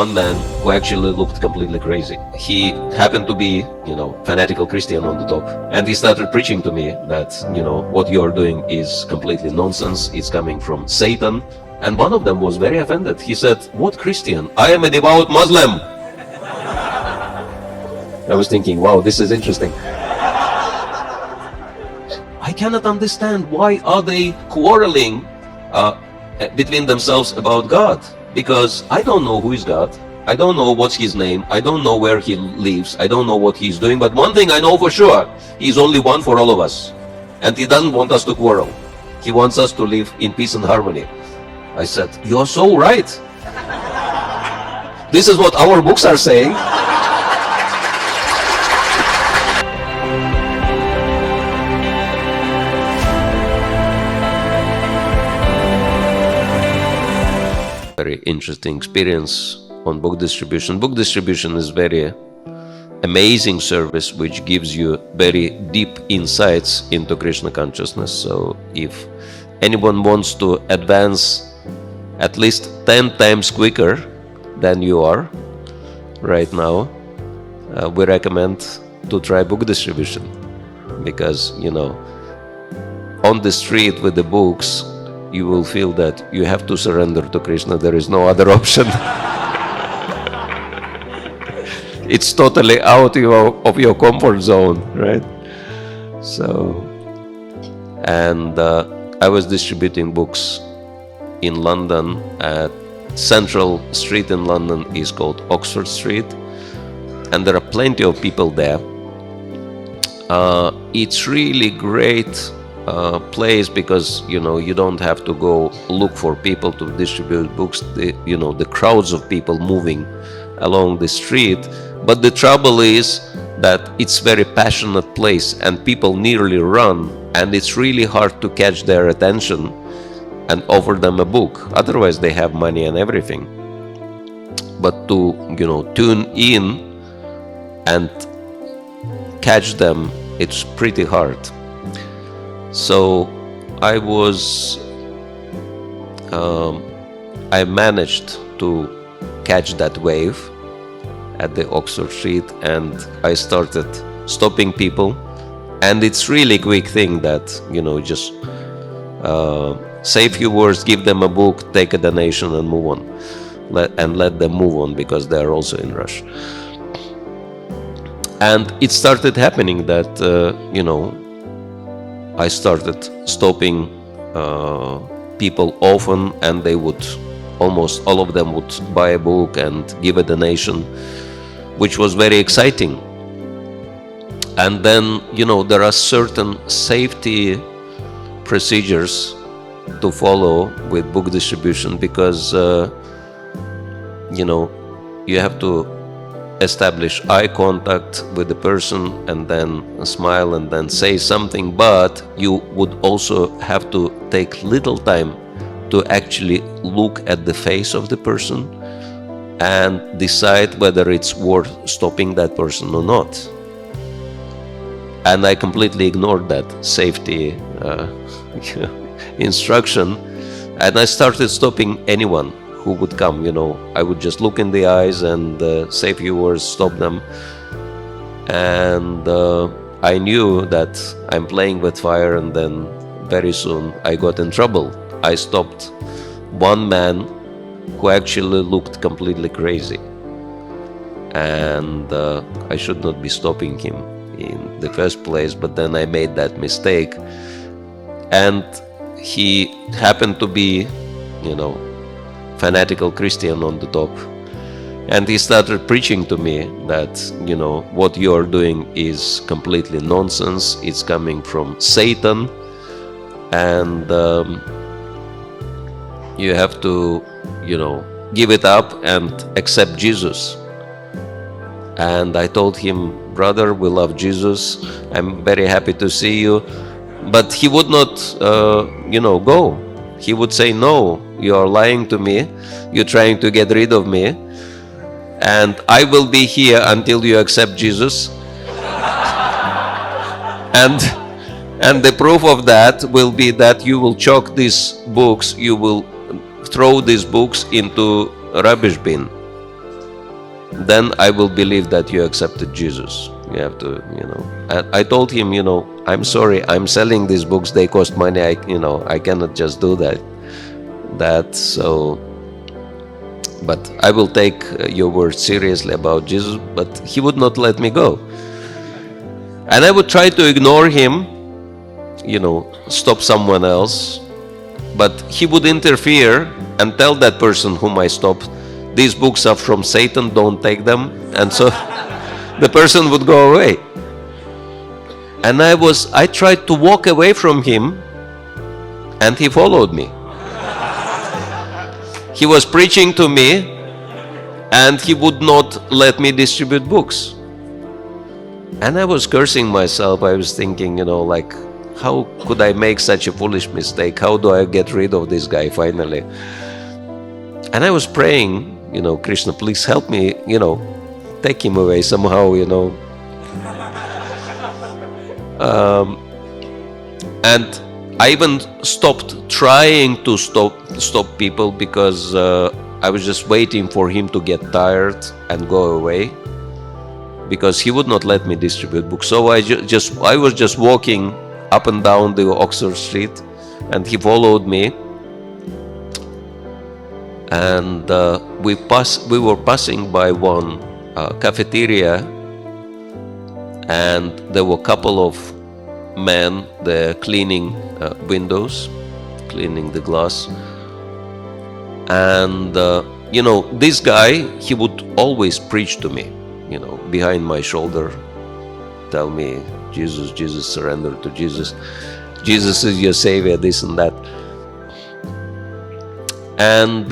one man who actually looked completely crazy. He happened to be, fanatical Christian on the top. And he started preaching to me that, what you're doing is completely nonsense. It's coming from Satan. And one of them was very offended. He said, "What Christian? I am a devout Muslim." I was thinking, wow, this is interesting. I cannot understand why are they quarreling between themselves about God, because I don't know who is God. I don't know what's his name. I don't know where he lives. I don't know what he's doing. But one thing I know for sure, he's only one for all of us. And he doesn't want us to quarrel. He wants us to live in peace and harmony. I said, "You're so right. This is what our books are saying." Very interesting experience on book distribution. Book distribution is very amazing service which gives you very deep insights into Krishna consciousness. So if anyone wants to advance at least 10 times quicker than you are right now, we recommend to try book distribution, because on the street with the books you will feel that you have to surrender to Krishna. There is no other option. It's totally out of your comfort zone, right? So, and I was distributing books in London. At Central Street in London is called Oxford Street, and there are plenty of people there. It's really great place, because you don't have to go look for people to distribute books. The crowds of people moving along the street. But the trouble is that it's very passionate place, and people nearly run, and it's really hard to catch their attention and offer them a book. Otherwise they have money and everything. But to tune in and catch them, it's pretty hard. So I managed to catch that wave at the Oxford Street, and I started stopping people. And it's really quick thing that, just say a few words, give them a book, take a donation and move on. Let them move on, because they are also in rush. And it started happening that, I started stopping people often, and they would, almost all of them would buy a book and give a donation, which was very exciting. And then, there are certain safety procedures to follow with book distribution, because, you have to establish eye contact with the person, and then smile, and then say something. But you would also have to take little time to actually look at the face of the person and decide whether it's worth stopping that person or not. And I completely ignored that safety instruction, and I started stopping anyone who would come. I would just look in the eyes and say a few words, stop them. And I knew that I'm playing with fire, and then very soon I got in trouble. I stopped one man who actually looked completely crazy, and I should not be stopping him in the first place, but then I made that mistake. And he happened to be, fanatical Christian on the top, and he started preaching to me that, what you're doing is completely nonsense. It's coming from Satan, and you have to, give it up and accept Jesus. And I told him, "Brother, we love Jesus. I'm very happy to see you." But he would not, go. He would say, "No, you are lying to me. You're trying to get rid of me. And I will be here until you accept Jesus." And the proof of that will be that you will chuck these books, you will throw these books into a rubbish bin. then I will believe that you accepted Jesus. You have to, And I told him, I'm sorry, I'm selling these books. They cost money. I cannot just do that. But I will take your word seriously about Jesus. But he would not let me go. And I would try to ignore him, stop someone else. But he would interfere and tell that person whom I stopped, these books are from Satan, don't take them. And so the person would go away. And I tried to walk away from him, and he followed me. He was preaching to me, and he would not let me distribute books. And I was cursing myself. I was thinking, how could I make such a foolish mistake? How do I get rid of this guy finally? And I was praying, Krishna, please help me, take him away somehow, And I even stopped trying to stop people because I was just waiting for him to get tired and go away, because he would not let me distribute books. So I was just walking up and down the Oxford Street, and he followed me. And we were passing by one cafeteria, and there were a couple of men there cleaning windows, cleaning the glass. And this guy, he would always preach to me, behind my shoulder, tell me, Jesus, surrender to Jesus. Jesus is your savior, this and that. And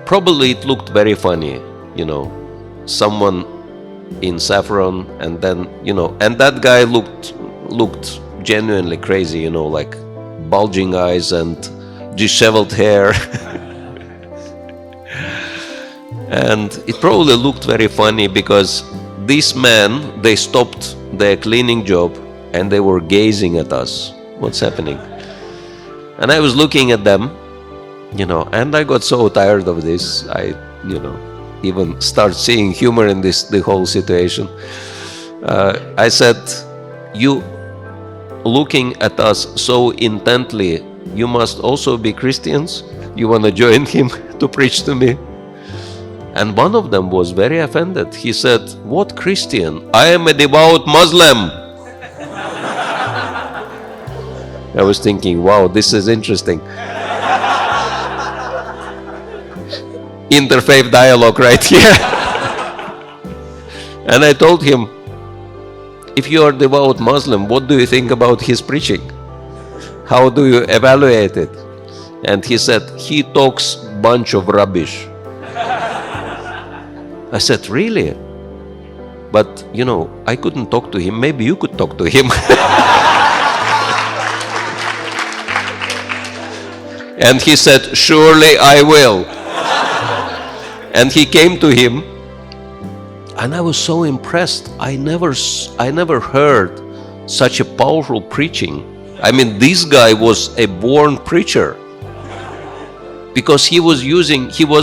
probably it looked very funny, someone in saffron, and then, and that guy looked genuinely crazy, like bulging eyes and disheveled hair. And it probably looked very funny because these men, they stopped their cleaning job and they were gazing at us. What's happening? And I was looking at them, and I got so tired of this. I, even start seeing humor in the whole situation. I said, you looking at us so intently, you must also be Christians? You want to join him to preach to me? And one of them was very offended. He said, what Christian? I am a devout Muslim. I was thinking, wow, this is interesting. Interfaith dialogue right here. And I told him, if you are a devout Muslim, what do you think about his preaching? How do you evaluate it? And he said, he talks bunch of rubbish. I said, really? But, I couldn't talk to him. Maybe you could talk to him. And he said, surely I will. And he came to him, and I was so impressed. I never heard such a powerful preaching. I mean, this guy was a born preacher, because he was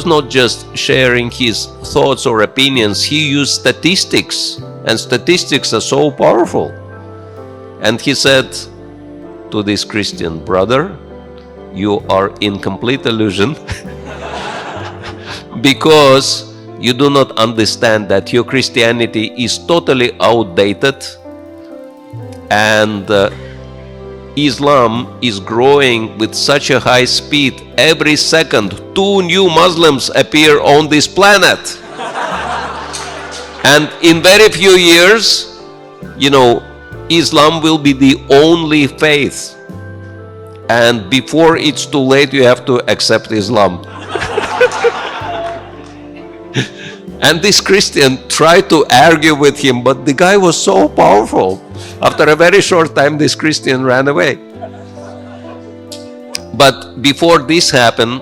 not just sharing his thoughts or opinions, he used statistics, and statistics are so powerful. And he said to this Christian brother, you are in complete illusion because you do not understand that your Christianity is totally outdated, and Islam is growing with such a high speed. Every second, 2 new Muslims appear on this planet. And in very few years, Islam will be the only faith. And before it's too late, you have to accept Islam. And this Christian tried to argue with him, but the guy was so powerful. After a very short time, this Christian ran away. But before this happened,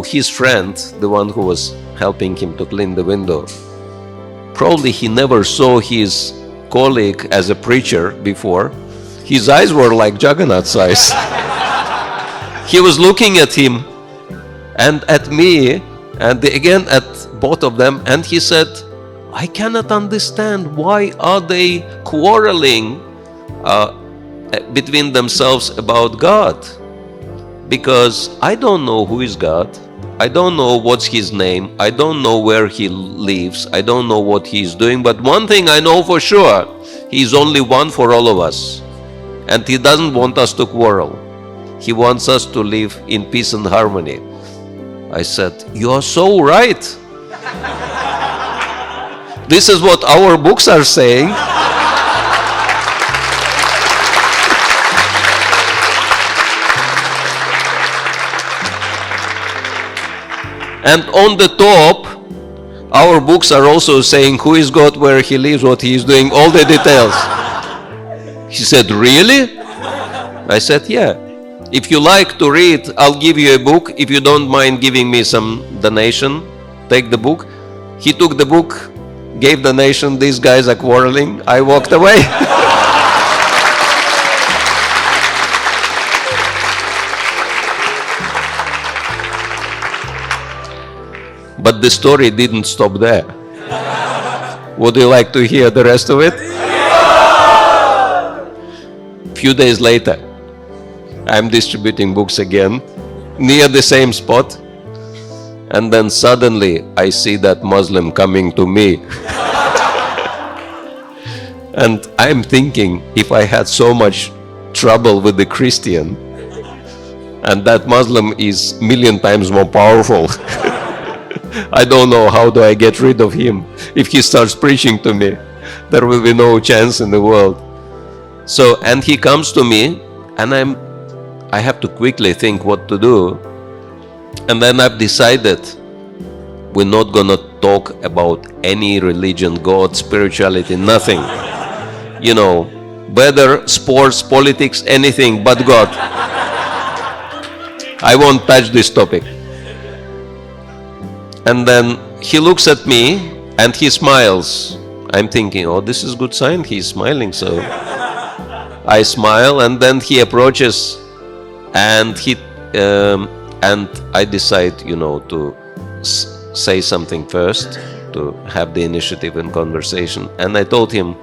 his friend, the one who was helping him to clean the window, probably he never saw his colleague as a preacher before. His eyes were like Jagannath's eyes. He was looking at him and at me, and again at both of them, and he said, I cannot understand why are they quarreling between themselves about God, because I don't know who is God. I don't know what's his name. I don't know where he lives. I don't know what he's doing. But one thing I know for sure, he's only one for all of us. And he doesn't want us to quarrel. He wants us to live in peace and harmony. I said, you are so right. This is what our books are saying. And on the top, our books are also saying who is God, where he lives, what he is doing, all the details. He said, really? I said, yeah. If you like to read, I'll give you a book. If you don't mind giving me some donation, take the book. He took the book, gave donation. These guys are quarreling. I walked away. But the story didn't stop there. Would you like to hear the rest of it? Few days later, I'm distributing books again, near the same spot, and then suddenly I see that Muslim coming to me. And I'm thinking, if I had so much trouble with the Christian, and that Muslim is million times more powerful, I don't know how do I get rid of him. If he starts preaching to me, there will be no chance in the world. So, and he comes to me, and I have to quickly think what to do. And then I've decided we're not gonna talk about any religion, God, spirituality, nothing. You know, whether sports, politics, anything but God. I won't touch this topic. And then he looks at me and he smiles. I'm thinking, oh, this is a good sign. He's smiling. So I smile, and then he approaches, and I decide, you know, to say something first, to have the initiative in conversation. And I told him,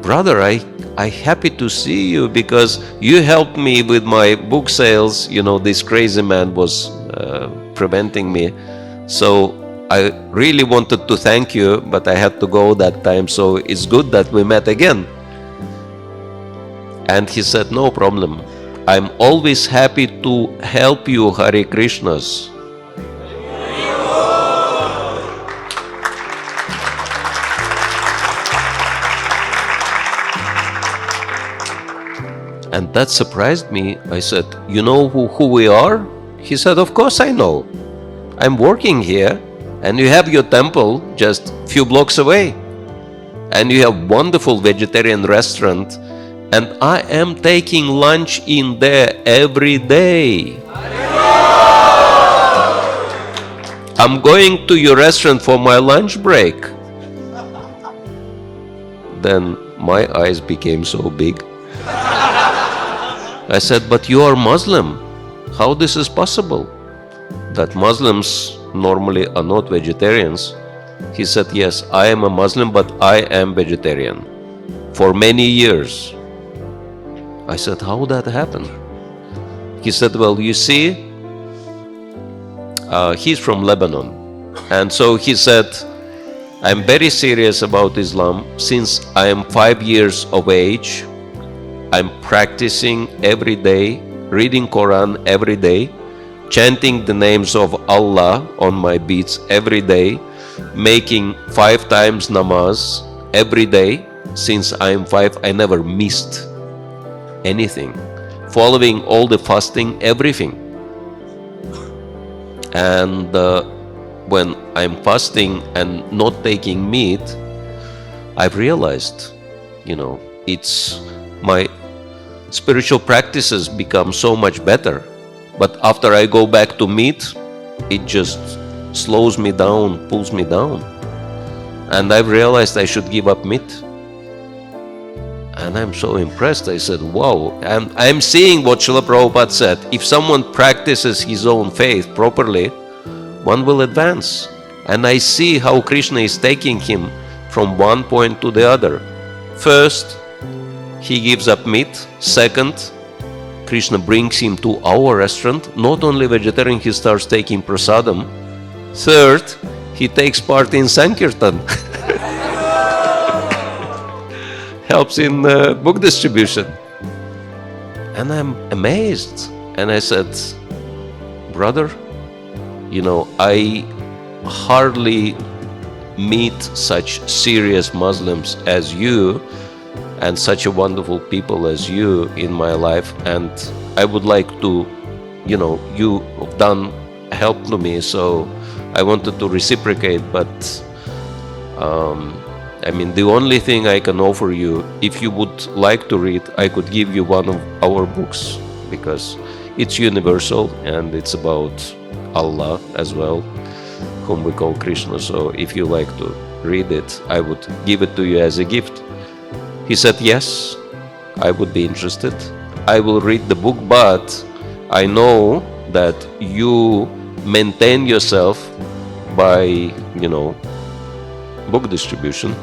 brother, I happy to see you because you helped me with my book sales. You know, this crazy man was preventing me. So I really wanted to thank you, but I had to go that time. So it's good that we met again. And he said, no problem. I'm always happy to help you, Hare Krishnas. And that surprised me. I said, you know who we are? He said, of course I know. I'm working here, and you have your temple just a few blocks away. And you have wonderful vegetarian restaurant, and I am taking lunch in there every day. I'm going to your restaurant for my lunch break. Then my eyes became so big. I said, but you are Muslim. How this is possible? That Muslims normally are not vegetarians. He said, yes, I am a Muslim, but I am vegetarian for many years. I said, how that happened? He said, well, you see, he's from Lebanon. And so he said, I'm very serious about Islam. Since I am 5 years of age, I'm practicing every day, reading Quran every day, chanting the names of Allah on my beats every day, making 5 times namaz every day. Since I am 5, I never missed anything, following all the fasting, everything. And when I'm fasting and not taking meat, I've realized, you know, it's my spiritual practices become so much better. But after I go back to meat, it just slows me down, pulls me down. And I've realized I should give up meat. And I'm so impressed. I said, wow. And I'm seeing what Srila Prabhupada said. If someone practices his own faith properly, one will advance. And I see how Krishna is taking him from one point to the other. First, he gives up meat. Second, Krishna brings him to our restaurant. Not only vegetarian, he starts taking prasadam. Third, he takes part in Sankirtan. Helps in book distribution. And I'm amazed. And I said, brother, I hardly meet such serious Muslims as you and such a wonderful people as you in my life, and I would like to, you have done help to me, so I wanted to reciprocate, but the only thing I can offer you, if you would like to read, I could give you one of our books, because it's universal and it's about Allah as well, whom we call Krishna. So if you like to read it, I would give it to you as a gift. He said, yes, I would be interested. I will read the book, but I know that you maintain yourself by, book distribution.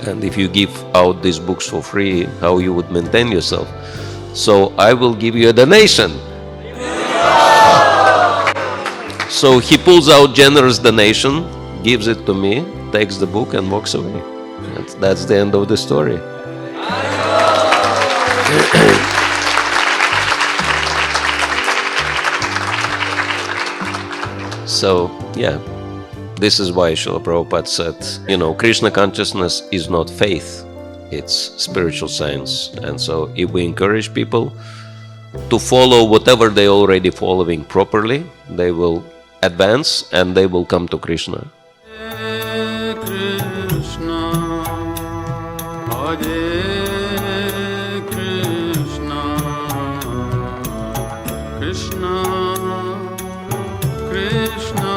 And if you give out these books for free, how you would maintain yourself? So I will give you a donation. So he pulls out generous donation, gives it to me, takes the book and walks away. And that's the end of the story. So, yeah, this is why Srila Prabhupada said, Krishna consciousness is not faith, it's spiritual science. And so if we encourage people to follow whatever they're already following properly, they will advance and they will come to Krishna. Krishna, Krishna